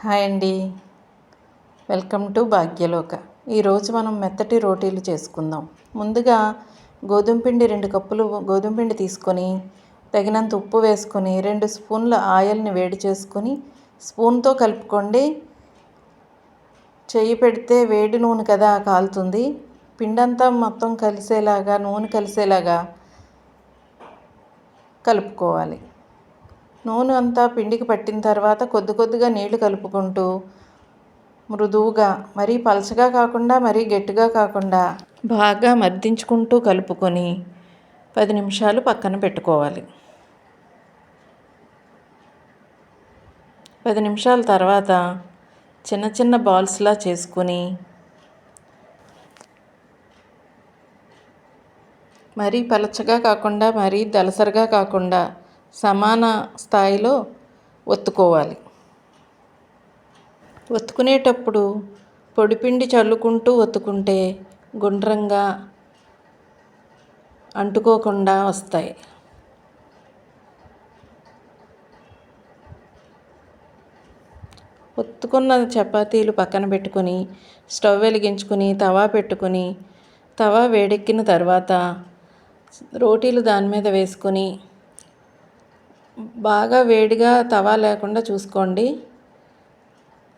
Hi అండి, welcome to భాగ్యలోక. ఈరోజు మనం మెత్తటి రోటీలు చేసుకుందాం. ముందుగా గోధుమ పిండి 2 కప్పులు గోధుమ పిండి తీసుకొని తగినంత ఉప్పు వేసుకొని 2 స్పూన్ల ఆయిల్ని వేడి చేసుకొని స్పూన్తో కలుపుకోండి. చెయ్యి పెడితే వేడి నూనె కదా కాలుతుంది. పిండంతా మొత్తం కలిసేలాగా నూనె కలిసేలాగా కలుపుకోవాలి. నూనె అంతా పిండికి పట్టిన తర్వాత కొద్దిగా నీళ్లు కలుపుకుంటూ మృదువుగా, మరీ పలచగా కాకుండా మరీ గట్టిగా కాకుండా బాగా మర్దించుకుంటూ కలుపుకొని 10 నిమిషాలు పక్కన పెట్టుకోవాలి. 10 నిమిషాల తర్వాత చిన్న చిన్న బాల్స్లా చేసుకుని మరీ పలచగా కాకుండా మరీ దలసరిగా కాకుండా సమాన స్థాయిలో ఒత్తుకోవాలి. ఒత్తుకునేటప్పుడు పొడిపిండి చల్లుకుంటూ ఒత్తుకుంటే గుండ్రంగా అంటుకోకుండా వస్తాయి. ఒత్తుకున్న చపాతీలు పక్కన పెట్టుకొని స్టవ్ వెలిగించుకుని తవా పెట్టుకుని తవా వేడెక్కిన తర్వాత రోటీలు దాని మీద వేసుకొని బాగా వేడిగా తవా లేకుండా చూసుకోండి.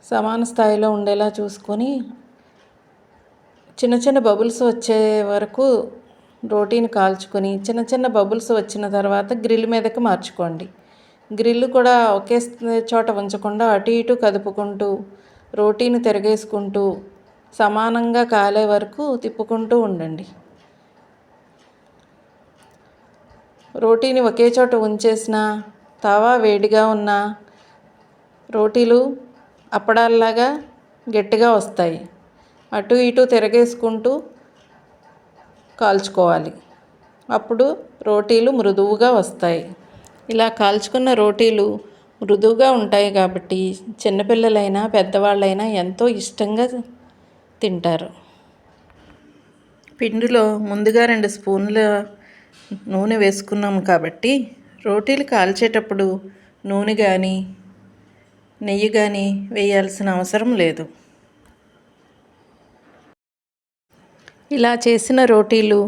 సమాన స్థాయిలో ఉండేలా చూసుకొని చిన్న చిన్న బబుల్స్ వచ్చే వరకు రోటీని కాల్చుకొని చిన్న చిన్న బబుల్స్ వచ్చిన తర్వాత గ్రిల్ మీదకి మార్చుకోండి. గ్రిల్ కూడా ఒకే చోట ఉంచకుండా అటు ఇటు కదుపుకుంటూ రోటీని తిరగేసుకుంటూ సమానంగా కాలే వరకు తిప్పుకుంటూ ఉండండి. రోటీని ఒకే చోట ఉంచేసిన తవా వేడిగా ఉన్న రోటీలు అప్పడాల్లాగా గట్టిగా వస్తాయి. అటు ఇటు తిరగేసుకుంటూ కాల్చుకోవాలి. అప్పుడు రోటీలు మృదువుగా వస్తాయి. ఇలా కాల్చుకున్న రోటీలు మృదువుగా ఉంటాయి కాబట్టి చిన్నపిల్లలైనా పెద్దవాళ్ళైనా ఎంతో ఇష్టంగా తింటారు. పిండిలో ముందుగా 2 స్పూన్ల నూనె వేసుకున్నాము కాబట్టి రోటీలు కాల్చేటప్పుడు నూనె కానీ నెయ్యి కానీ వేయాల్సిన అవసరం లేదు. ఇలా చేసిన రోటీలు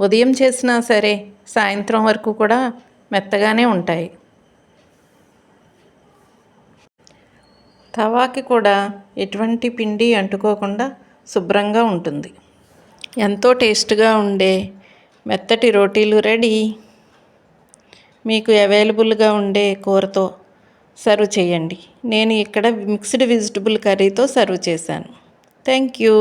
ఉదయం చేసినా సరే సాయంత్రం వరకు కూడా మెత్తగానే ఉంటాయి. తవాకి కూడా ఎటువంటి పిండి అంటుకోకుండా శుభ్రంగా ఉంటుంది. ఎంతో టేస్ట్గా ఉండే మెత్తటి రోటీలు రెడీ. మీకు అవైలబుల్గా ఉండే కూరతో సర్వ్ చేయండి. నేను ఇక్కడ మిక్స్డ్ వెజిటబుల్ కర్రీతో సర్వ్ చేశాను. Thank you.